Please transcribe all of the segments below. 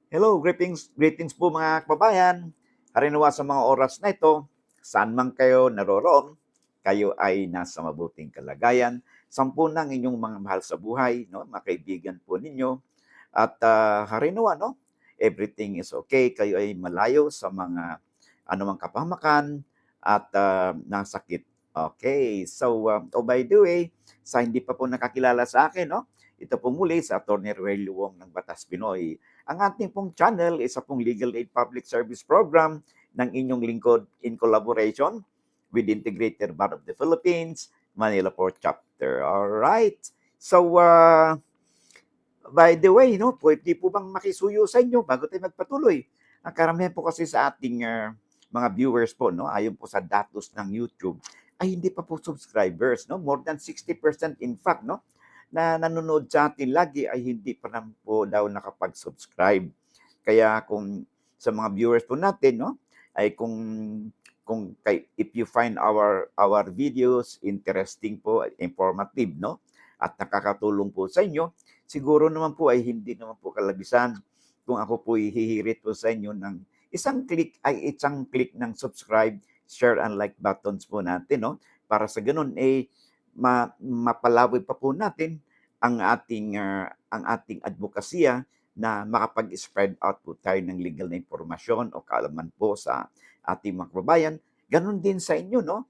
Hello, greetings po mga kababayan. Harinawa sa mga oras na ito, saan man kayo naroroon, kayo ay nasa mabuting kalagayan. Sampu ng inyong mga mahal sa buhay, no? Mga kaibigan po ninyo. At harinawa, no? Everything is okay. Kayo ay malayo sa mga anumang kapahamakan at nasakit. Okay. So, by the way, sa hindi pa po nakakilala sa akin, no? Ito po muli sa Atty. Rogelio Wong ng Batas Pinoy. Ang ating pong channel, isa pong legal aid public service program ng inyong lingkod in collaboration with Integrated Bar of the Philippines, Manila Port Chapter. All right. So, by the way, no, pwede po bang makisuyo sa inyo bago tayo magpatuloy? Ang karamihan po kasi sa ating mga viewers po, no, ayon po sa datos ng YouTube, ay hindi pa po subscribers, no? More than 60% in fact, no, na nanonood sa atin lagi ay hindi pa naman po daw nakapag-subscribe. Kaya kung sa mga viewers po natin, no, ay if you find our videos interesting po, informative, no, at nakakatulong po sa inyo, siguro naman po ay hindi naman po kalabisan kung ako po hihirit po sa inyo ng isang click ng subscribe, share and like buttons po natin, no? Para sa ganun mapalawig pa po natin ang ating advokasya na makapag-spread out po tayo ng legal na impormasyon o kaalaman po sa ating mga kababayan. Ganun din sa inyo, no?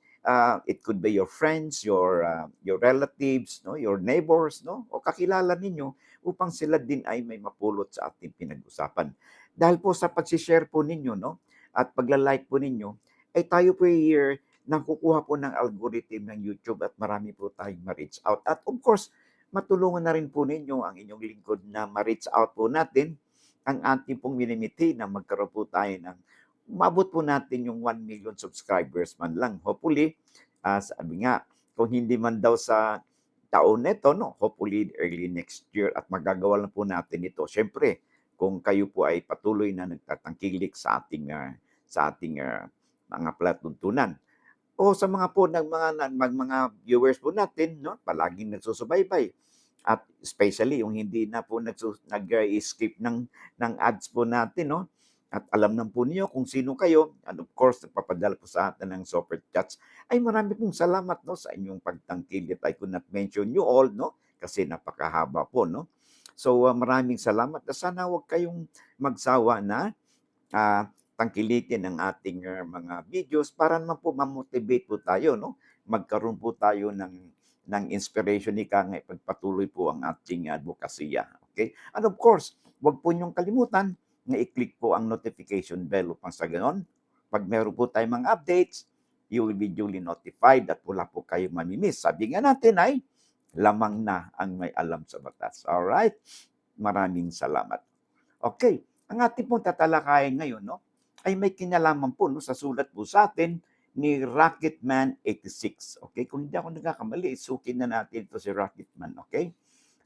It could be your friends, your relatives, no, your neighbors, no, o kakilala ninyo upang sila din ay may mapulot sa ating pinag-usapan. Dahil po sa pag-share po ninyo, no, at pagla-like po ninyo, ay tayo po here nakukuha po ng algorithm ng YouTube at marami po tayong ma-reach out. At of course, matulungan na rin po ninyo ang inyong lingkod na ma-reach out po natin ang ating pong minimiti na magkaroon po tayo ng umabot po natin yung 1 million subscribers man lang. Hopefully, sabi nga, kung hindi man daw sa taon nito, no, hopefully early next year at magagawa lang po natin ito. Siyempre, kung kayo po ay patuloy na nagtatangkilik sa ating mga palatuntunan. O sa mga po ng mga viewers po natin, no, palaging nagsusubaybay. At especially yung hindi na po nag-skip ng ads po natin, no? At alam na po niyo kung sino kayo. And of course, nagpapadala po sa atin ng super chats. Ay marami pong salamat, no, sa inyong pagtangkilik. I could not mention you all, no? Kasi napakahaba po, no? So, maraming salamat. Sana huwag kayong magsawa na tangkilikin ang ating mga videos para naman po ma-motivate po tayo, no? Magkaroon po tayo ng inspiration ika nga ipagpatuloy po ang ating advokasya. Okay? And of course, wag po niyong kalimutan na i-click po ang notification bell upang sa ganon, pag meron po tayong mga updates, you will be duly notified at wala po kayong mamimiss. Sabi nga natin ay, lamang na ang may alam sa batas. Alright? Maraming salamat. Okay, ang ating pong tatalakayin ngayon, no, ay may kinalaman po, no, sa sulat po sa atin ni Rocketman86. Okay, kung hindi ako nagkakamali, isukin na natin ito si Rocketman. Okay,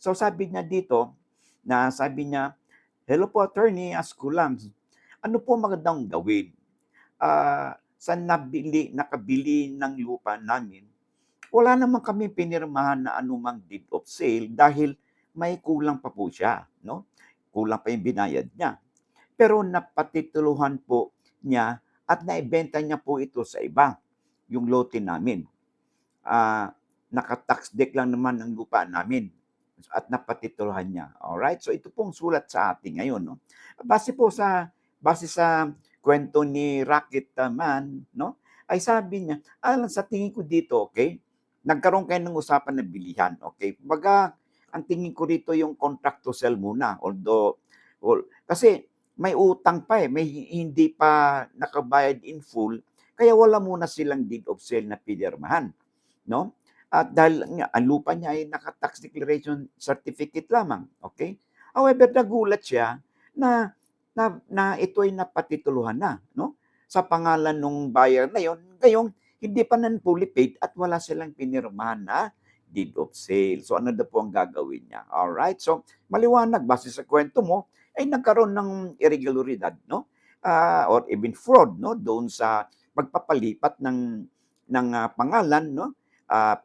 so sabi niya dito, hello po attorney, ask ko lang, ano po magandang gawin? Sa nakabili ng lupa namin, wala naman kami pinirmahan na anumang deed of sale dahil may kulang pa po siya, no? Kulang pa yung binayad niya. Pero napatituluhan po niya at naibenta niya po ito sa iba, yung lote namin. Naka-tax deck lang naman ang lupa namin at napatituluhan niya. Alright? So ito pong sulat sa atin ngayon. No? Base sa kwento ni Rocket Man, no? Ay sabi niya, sa tingin ko dito, okay, nagkaroon kayo ng usapan na bilihan. Okay? Baga, ang tingin ko dito yung contract to sell muna. Kasi may utang pa may hindi pa nakabayad in full, kaya wala muna silang deed of sale na pinirmahan, no? At dahil nga ang lupa niya ay naka-tax declaration certificate lamang, okay? However, nagulat siya na ito ay napatituluhan na, no? Sa pangalan ng buyer na yon, gayong hindi pa nan fully paid at wala silang pinirmahan na deed of sale. So ano na po ang gagawin niya? All right? So maliwanag base sa kwento mo, ay nagkaroon ng irregularidad, no? Or even fraud, no? Doon sa pagpapalipat ng pangalan, no?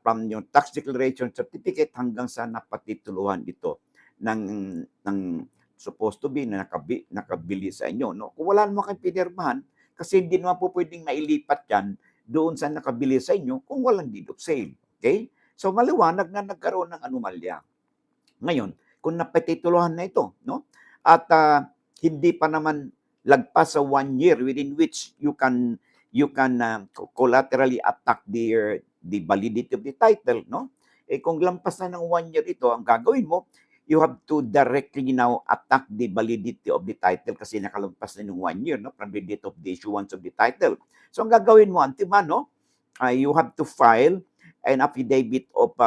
From yung tax declaration certificate hanggang sa napatituluhan ito ng supposed to be na nakabili sa inyo, no? Kung wala naman kayong pinirmahan, kasi hindi naman po pwedeng nailipat yan doon sa nakabili sa inyo kung walang deed of sale. Okay? So maliwanag na nagkaroon ng anomalya. Ngayon, kung napatituluhan na ito, no? At hindi pa naman lagpas sa 1 year within which you can collaterally attack the validity of the title, no? Eh kung lampas na ng 1 year ito, ang gagawin mo, you have to directly now attack the validity of the title kasi nakalampas na ng 1 year, no? From the date of the issuance of the title. So ang gagawin mo, antimano, you have to file an affidavit of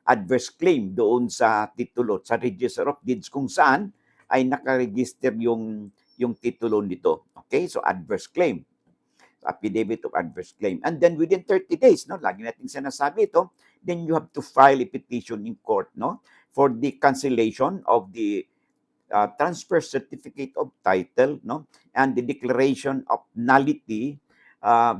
adverse claim doon sa titulo, sa Register of Deeds kung saan ay nakaregister yung titulo nito. Okay? So adverse claim. Affidavit of adverse claim. And then within 30 days, no, lagi natin sinasabi ito, then you have to file a petition in court, no, for the cancellation of the transfer certificate of title, no, and the declaration of nullity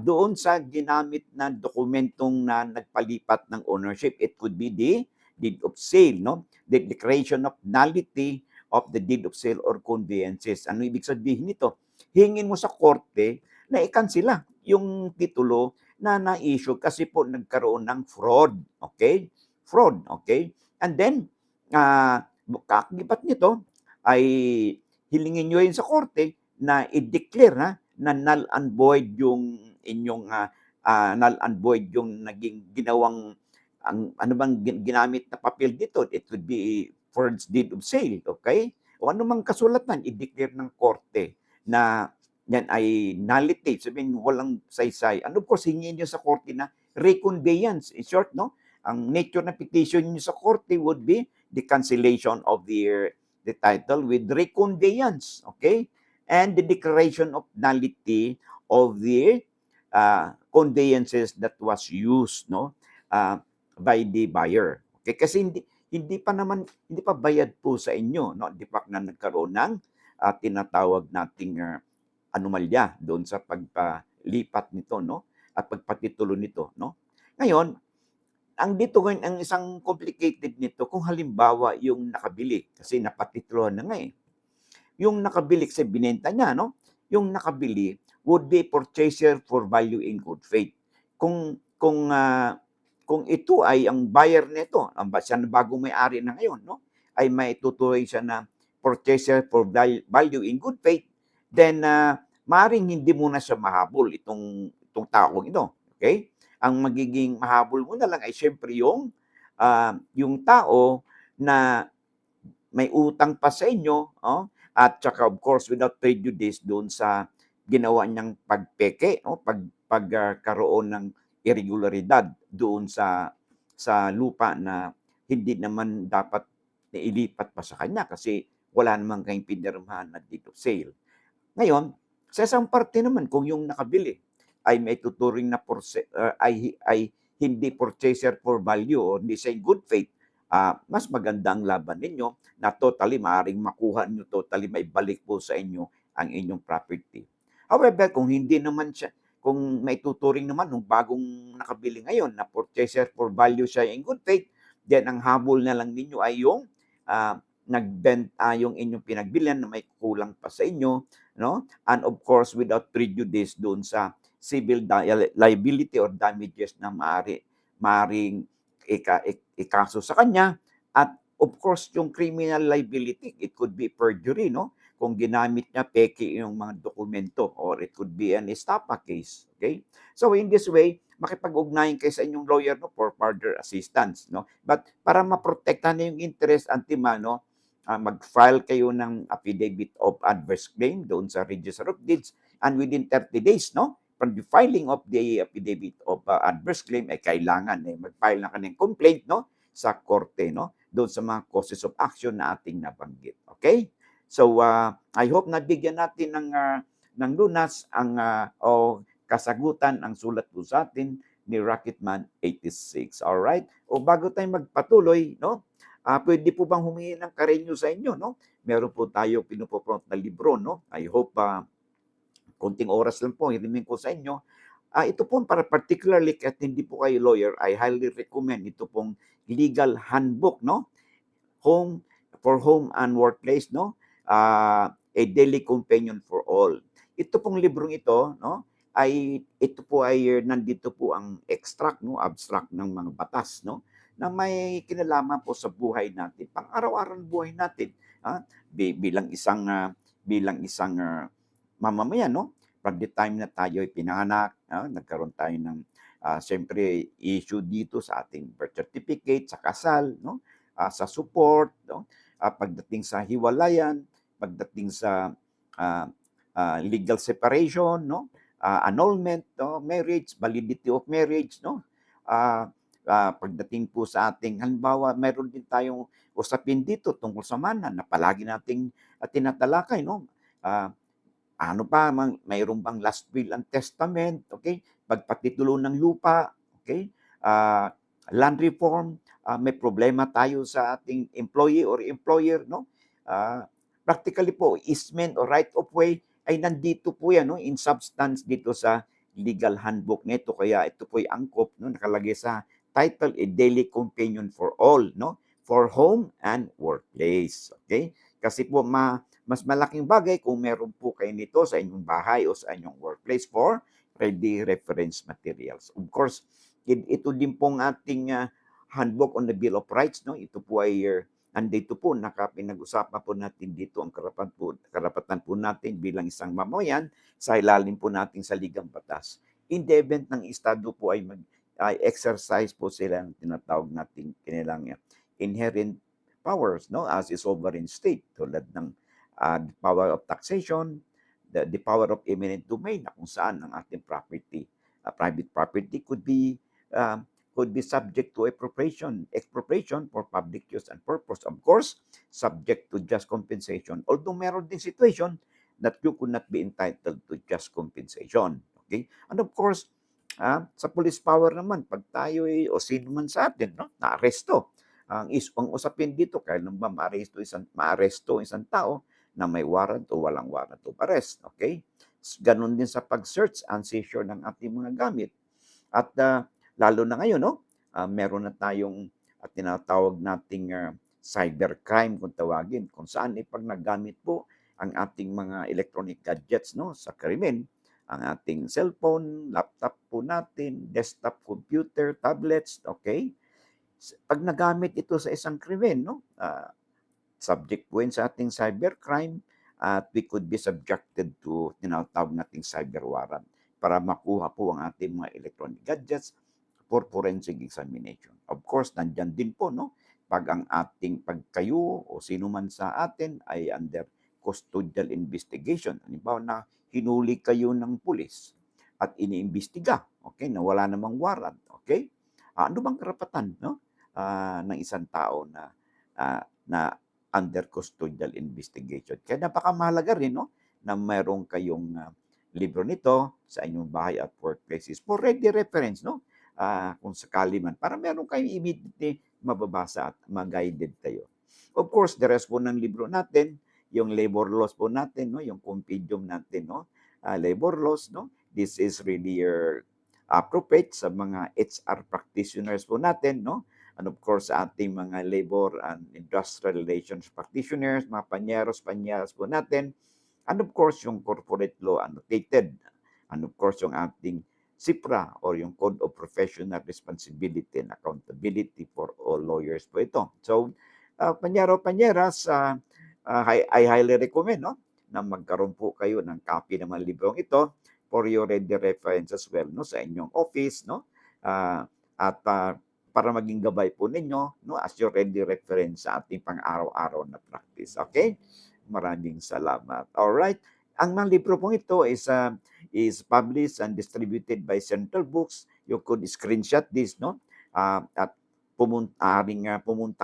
doon sa ginamit na dokumentong na nagpalipat ng ownership. It could be the deed of sale, no, the declaration of nullity of the deed of sale or conveyances. Ano ibig sabihin nito? Hingin mo sa korte na ikansela yung titulo na na-issue kasi po nagkaroon ng fraud. Okay? Fraud. Okay? And then, kaakibat nito ay hilingin nyo yun sa korte na i-declare na null and void yung inyong null and void yung naging ginawang ano bang ginamit na papel dito. It could be forged deed of sale. Okay? O anumang kasulatan, i-declare ng korte na yan ay nullity, sabihin walang saysay. And of course, hingin nyo sa korte na reconveyance. In short, no? Ang nature na petition nyo sa korte would be the cancellation of the title with reconveyance, okay? And the declaration of nullity of the conveyances that was used, no? By the buyer. Okay? Kasi hindi pa bayad po sa inyo, no? Di pa na nagkaroon ng tinatawag nating anomalya doon sa pagpalipat nito, no? At pagpatitulo nito, no? Ngayon, ang isang complicated nito kung halimbawa yung nakabili kasi napatituluhan na nga eh. Yung nakabili kasi binenta niya, no? Yung nakabili would be purchaser for value in good faith. Kung ito ay ang buyer nito, siya na bagong may-ari na ngayon, no? Ay may tutuloy siya na purchaser for value in good faith, then maaaring hindi mo na siya mahabol itong taong ito. Okay? Ang magiging mahabol mo na lang ay syempre yung tao na may utang pa sa inyo, at saka of course without prejudice doon sa ginawa niyang pagpeke, pagkaroon ng irregularidad doon sa lupa na hindi naman dapat ilipat pa sa kanya kasi wala namang kayong pinirmahan na deed of sale. Ngayon, sa isang parte naman, kung yung nakabili ay may tuturing na ay hindi purchaser for value o hindi sa good faith, mas maganda ang laban ninyo na totally maaaring makuha nyo, totally may balik po sa inyo ang inyong property. However, kung hindi naman siya, kung may tuturing naman ng bagong nakabili ngayon na purchaser for value siya in good faith, then ang habol na lang ninyo ay yung yung inyong pinagbilian na may kulang pa sa inyo, no? And of course, without prejudice doon sa civil liability or damages na maaring ikaso sa kanya. At of course, yung criminal liability, it could be perjury, no? Kung ginamit niya peke yung mga dokumento, or it could be an estafa case. Okay? So in this way, makipag-ugnayan kayo sa inyong lawyer, no, for further assistance, no? But para maprotektahan na yung interest, antimano, mag-file kayo ng affidavit of adverse claim doon sa Register of Deeds, and within 30 days, no, from the filing of the affidavit of adverse claim, ay kailangan mag-file na kanyang complaint, no, sa korte, no, doon sa mga causes of action na ating nabanggit. Okay? So, I hope nabigyan natin ng lunas o kasagutan ang sulat po sa atin ni Rocketman 86. Alright? O bago tayo magpatuloy, no, pwede po bang humingi ng karenyo sa inyo, no? Meron po tayo pinupopront na libro, no? I hope konting oras lang po hirimin ko sa inyo. Ito po para particularly kahit hindi po kayo lawyer, I highly recommend ito pong legal handbook, no? For home and workplace, no? A Daily Companion for All. Ito pong librong ito, no, ito po ay nandito po ang extract, no, abstract ng mga batas, no, na may kinalaman po sa buhay natin, pang-araw-araw ng buhay natin, bilang isang mamamayan, no, from the time na tayo ay pinanganak, nagkaroon tayo ng siyempre issue dito sa ating birth certificate, sa kasal, no, sa support, no, pagdating sa hiwalayan, pagdating sa ah, legal separation, no, annulment, no, marriage, validity of marriage, no, ah, pagdating po sa ating, halimbawa, mayroon din tayong usapin dito tungkol sa mana na palagi nating tinatalakay, no, ah, ano pa, mayroon bang last will and testament, okay? Pagpatitulo ng lupa, okay? Ah, land reform, may problema tayo sa ating employee or employer, no? Practically po, easement or right of way ay nandito po yan, no? In substance dito sa legal handbook nito. Kaya ito po ay angkop, no? Nakalagay sa title, A Daily Companion for All, no? For home and workplace, okay? Kasi po mas malaking bagay kung meron po kayo nito sa inyong bahay o sa inyong workplace for ready reference materials. Of course, ito din pong ating handbook on the Bill of Rights, no? Ito po ay andito po, pinag-usapan po natin dito ang karapatan po natin bilang isang mamayan sa ilalim po natin sa ligang batas. In the event ng estado po ay exercise po sila ng tinatawag nating kanilang inherent powers, no, as a sovereign state, tulad ng the power of taxation, the power of eminent domain, na kung saan ang ating property, private property could be subject to expropriation for public use and purpose. Of course, subject to just compensation. Although meron din situation that you could not be entitled to just compensation. Okay? And of course, sa police power naman, pag tayo o sino man sa atin, no, na-aresto, ang usapin dito, kailan ba maaresto isang tao na may warrant o walang warrant of arrest. Okay? Ganon din sa pag-search and seizure ng ating mga gamit. At lalo na ngayon, no, meron na tayong tinatawag nating cybercrime kung tawagin, kung saan pag naggamit po ang ating mga electronic gadgets, no, sa krimen, ang ating cellphone, laptop po natin, desktop computer, tablets, okay? Pag nagamit ito sa isang krimen, no, subject po yun sa ating cybercrime at we could be subjected to tinatawag nating cyber warrant para makuha po ang ating mga electronic gadgets for forensic examination. Of course, nandyan din po, no, pag kayo o sino man sa atin ay under custodial investigation. Halimbawa na hinuli kayo ng pulis at iniimbestiga, okay, na wala namang warrant, okay? Ano bang karapatan, no, ng isang tao na under custodial investigation? Kaya napakamahalaga rin, no, na mayroon kayong libro nito sa inyong bahay at workplaces for ready reference, no? Kung sakali man, para meron kayong immediately mababasa at mag-guided kayo. Of course, the rest po ng libro natin, yung labor laws po natin, no, yung compendium natin, no, labor laws, no, this is really appropriate sa mga HR practitioners po natin, no, and of course sa ating mga labor and industrial relations practitioners, mga panyeros po natin, and of course yung corporate law annotated, and of course yung ating CIPRA or yung Code of Professional Responsibility and Accountability for all lawyers po ito. So, panyeras, I highly recommend, no, na magkaroon po kayo ng copy ng mga librong ito for your ready reference as well, no, sa inyong office, no, at para maging gabay po ninyo, no, as your ready reference sa ating pang-araw-araw na practice. Okay? Maraming salamat. All right. Ang mga libro pong ito is published and distributed by Central Books. You could screenshot this, no? At pumunta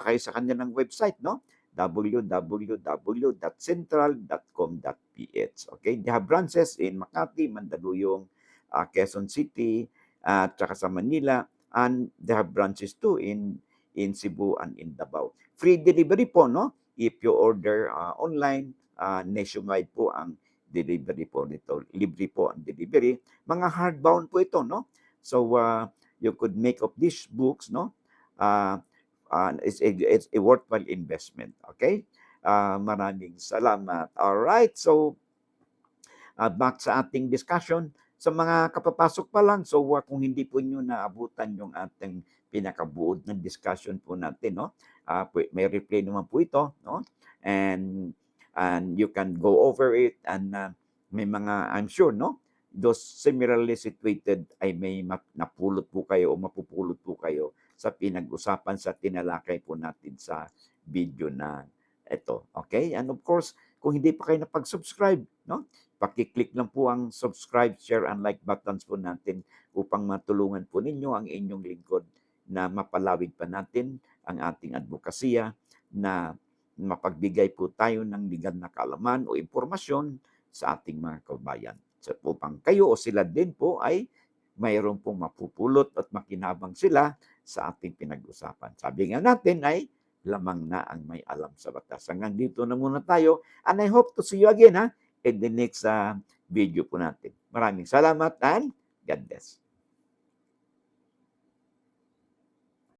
kayo sa kanilang website, no? www.central.com.ph. Okay? They have branches in Makati, Mandaluyong, Quezon City, at saka sa Manila, and they have branches too in Cebu and in Davao. Free delivery po, no? If you order online, nationwide po ang delivery po nito. Libre po ang delivery. Mga hardbound po ito, no? So, you could make of these books, no? It's a worthwhile investment, okay? Maraming salamat. Alright, so back sa ating discussion, sa mga kapapasok pa lang, so kung hindi po niyo naabutan yung ating pinakabuod ng discussion po natin, no? May replay naman po ito, no? And and you can go over it and may mga, I'm sure, no? Those similarly situated ay may napulot po kayo o mapupulot po kayo sa pinag-usapan sa tinalakay po natin sa video na ito. Okay? And of course, kung hindi pa kayo napag-subscribe, no? Paki-click lang po ang subscribe, share, and like buttons po natin upang matulungan po ninyo ang inyong lingkod na mapalawig pa natin ang ating advokasya, na mapagbigay po tayo ng legal na kaalaman o impormasyon sa ating mga kababayan. So upang kayo o sila din po ay mayroon pong mapupulot at makinabang sila sa ating pinag-usapan. Sabi nga natin ay lamang na ang may alam sa batas. Hanggang dito na muna tayo, and I hope to see you again in the next video po natin. Maraming salamat and God bless.